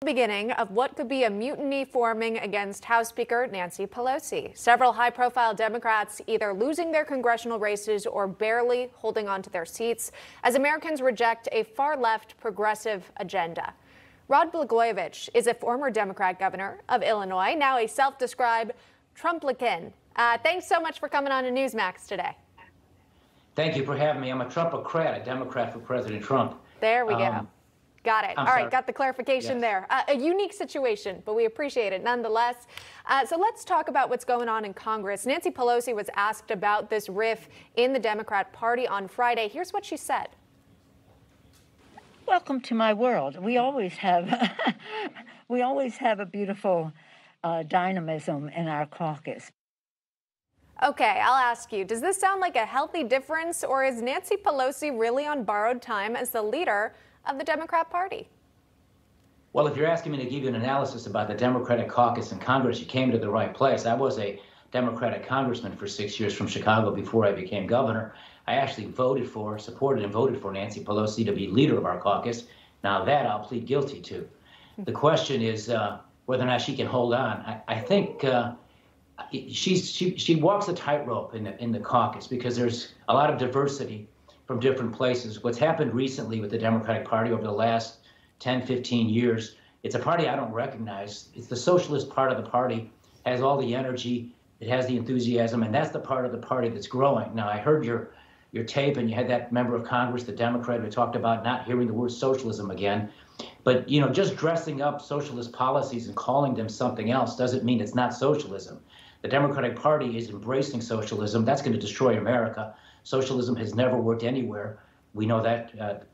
Beginning of what could be a mutiny forming against House Speaker Nancy Pelosi. Several high-profile Democrats either losing their congressional races or barely holding on to their seats as Americans reject a far-left progressive agenda. Rod Blagojevich is a former Democrat governor of Illinois, now a self-described Trumplican. Thanks so much for coming on to Newsmax today. Thank you for having me. I'm a Trumpocrat, a Democrat for President Trump. There we go. Got it. All right, got the clarification there. A unique situation, but we appreciate it nonetheless. So let's talk about what's going on in Congress. Nancy Pelosi was asked about this riff in the Democrat Party on Friday. Here's what she said. Welcome to my world. We always have a beautiful dynamism in our caucus. Okay, I'll ask you, does this sound like a healthy difference, or is Nancy Pelosi really on borrowed time as the leader of the Democrat Party? Well, if you're asking me to give you an analysis about the Democratic caucus in Congress, you came to the right place. I was a Democratic congressman for 6 years from Chicago before I became governor. I actually supported and voted for Nancy Pelosi to be leader of our caucus. Now that I'll plead guilty to. The question is whether or not she can hold on. I think she walks a tightrope in the caucus because there's a lot of diversity from different places. What's happened recently with the Democratic Party over the last 10, 15 years, it's a party I don't recognize. It's the socialist part of the party, has all the energy, it has the enthusiasm, and that's the part of the party that's growing. Now, I heard your tape, and you had that member of Congress, the Democrat, who talked about not hearing the word socialism again. But, you know, just dressing up socialist policies and calling them something else doesn't mean it's not socialism. The Democratic Party is embracing socialism. That's going to destroy America. Socialism has never worked anywhere. We know that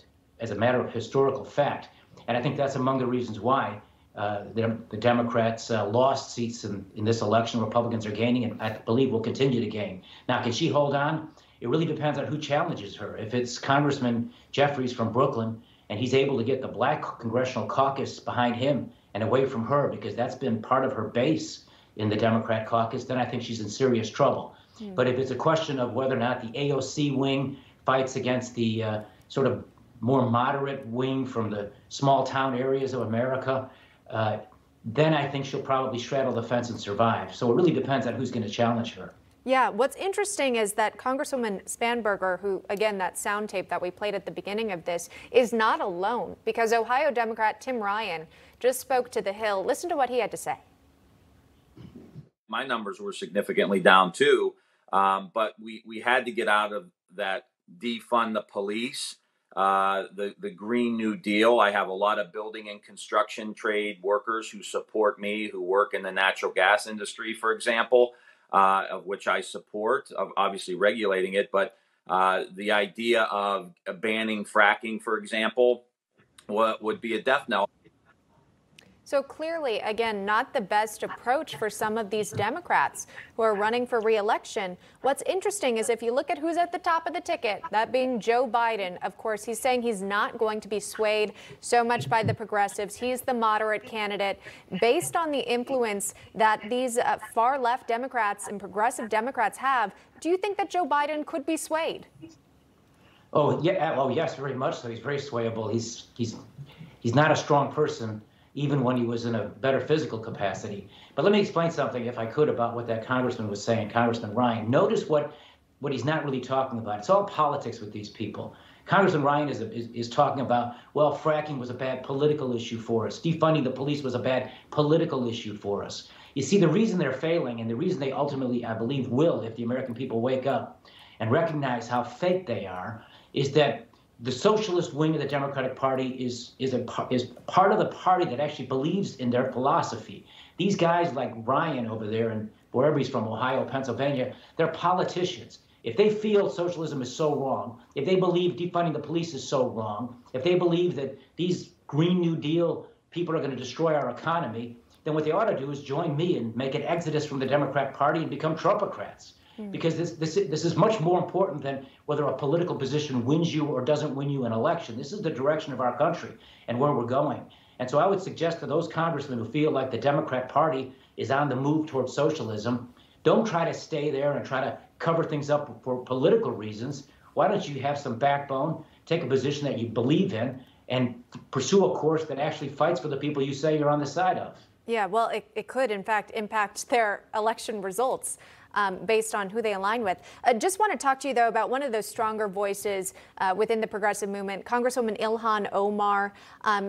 as a matter of historical fact. And I think that's among the reasons why the Democrats lost seats in this election. Republicans are gaining, and I believe will continue to gain. Now, can she hold on? It really depends on who challenges her. If it's Congressman Jeffries from Brooklyn, and he's able to get the black congressional caucus behind him and away from her, because that's been part of her base in the Democrat caucus, then I think she's in serious trouble. But if it's a question of whether or not the AOC wing fights against the sort of more moderate wing from the small town areas of America, then I think she'll probably straddle the fence and survive. So it really depends on who's going to challenge her. Yeah, what's interesting is that Congresswoman Spanberger, who, again, that sound tape that we played at the beginning of this, is not alone, because Ohio Democrat Tim Ryan just spoke to The Hill. Listen to what he had to say. My numbers were significantly down too, but we had to get out of that defund the police, the Green New Deal. I have a lot of building and construction trade workers who support me, who work in the natural gas industry, for example, of which I support, of obviously regulating it. But the idea of banning fracking, for example, would be a death knell. So clearly, again, not the best approach for some of these Democrats who are running for re-election. What's interesting is if you look at who's at the top of the ticket, that being Joe Biden, of course, he's saying he's not going to be swayed so much by the progressives. He's the moderate candidate. Based on the influence that these far-left Democrats and progressive Democrats have, do you think that Joe Biden could be swayed? Oh, yeah. Oh, yes, very much so. He's very swayable. He's not a strong person, even when he was in a better physical capacity. But let me explain something, if I could, about what that congressman was saying, Congressman Ryan. Notice what he's not really talking about. It's all politics with these people. Congressman Ryan is talking about, well, fracking was a bad political issue for us. Defunding the police was a bad political issue for us. You see, the reason they're failing, and the reason they ultimately, I believe, will, if the American people wake up and recognize how fake they are, is that the socialist wing of the Democratic Party is part of the party that actually believes in their philosophy. These guys like Ryan over there, and wherever he's from, Ohio, Pennsylvania, they're politicians. If they feel socialism is so wrong, if they believe defunding the police is so wrong, if they believe that these Green New Deal people are going to destroy our economy, then what they ought to do is join me and make an exodus from the Democrat Party and become Trumpocrats. Because this is much more important than whether a political position wins you or doesn't win you an election. This is the direction of our country and where we're going. And so I would suggest to those congressmen who feel like the Democrat Party is on the move towards socialism, don't try to stay there and try to cover things up for political reasons. Why don't you have some backbone, take a position that you believe in, and pursue a course that actually fights for the people you say you're on the side of. Yeah, well, it could, in fact, impact their election results. Based on who they align with. Just want to talk to you, though, about one of those stronger voices within the progressive movement, Congresswoman Ilhan Omar.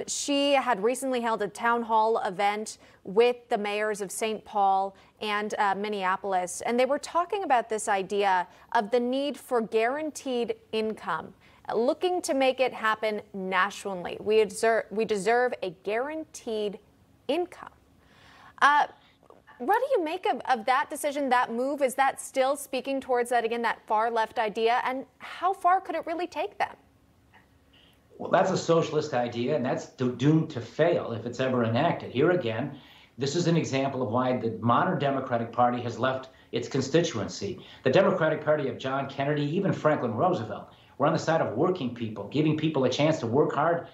She had recently held a town hall event with the mayors of St. Paul and Minneapolis, and they were talking about this idea of the need for guaranteed income, looking to make it happen nationally. We deserve a guaranteed income. What do you make of that decision, that move? Is that still speaking towards that, again, that far left idea? And how far could it really take them? Well, that's a socialist idea, and that's doomed to fail if it's ever enacted. Here again, this is an example of why the modern Democratic Party has left its constituency. The Democratic Party of John Kennedy, even Franklin Roosevelt, were on the side of working people, giving people a chance to work hard,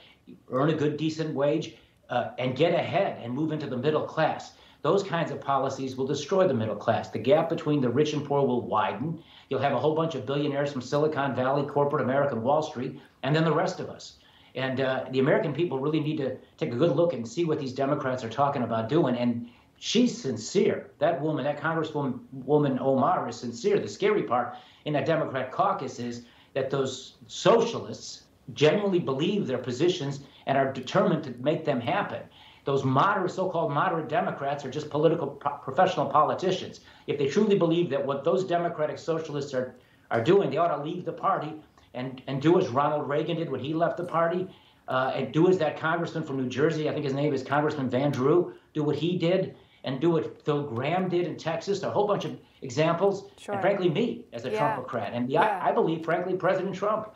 earn a good, decent wage, and get ahead and move into the middle class. Those kinds of policies will destroy the middle class. The gap between the rich and poor will widen. You'll have a whole bunch of billionaires from Silicon Valley, corporate America, and Wall Street, and then the rest of us. And the American people really need to take a good look and see what these Democrats are talking about doing. And she's sincere. That woman, that Congresswoman Omar, is sincere. The scary part in that Democrat caucus is that those socialists genuinely believe their positions and are determined to make them happen. Those moderate, so-called moderate Democrats are just professional politicians. If they truly believe that what those Democratic socialists are doing, they ought to leave the party and do as Ronald Reagan did when he left the party, and do as that congressman from New Jersey, I think his name is Congressman Van Drew, do what he did, and do what Phil Gramm did in Texas. A whole bunch of examples, Sure. And frankly, me as a Trumpocrat. And I believe, frankly, President Trump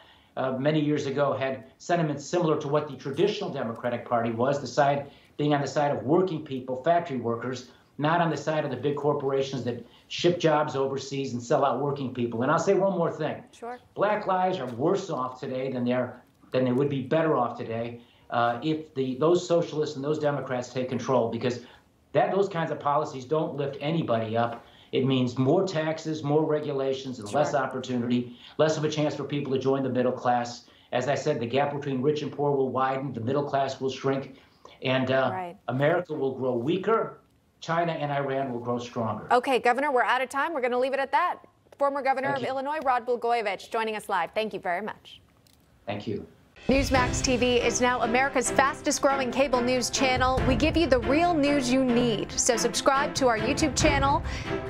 many years ago had sentiments similar to what the traditional Democratic Party was, being on the side of working people, factory workers, not on the side of the big corporations that ship jobs overseas and sell out working people. And I'll say one more thing. Sure. Black lives are worse off today than they would be better off today if those socialists and those Democrats take control, because those kinds of policies don't lift anybody up. It means more taxes, more regulations, and less opportunity, less of a chance for people to join the middle class. As I said, the gap between rich and poor will widen, the middle class will shrink, and America will grow weaker. China and Iran will grow stronger. Okay, Governor, we're out of time. We're going to leave it at that. Former Governor of Illinois, Rod Blagojevich, joining us live. Thank you very much. Thank you. Newsmax TV is now America's fastest growing cable news channel. We give you the real news you need. So subscribe to our YouTube channel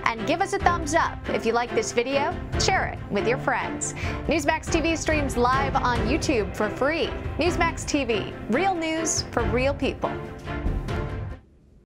and give us a thumbs up. If you like this video, share it with your friends. Newsmax TV streams live on YouTube for free. Newsmax TV, real news for real people.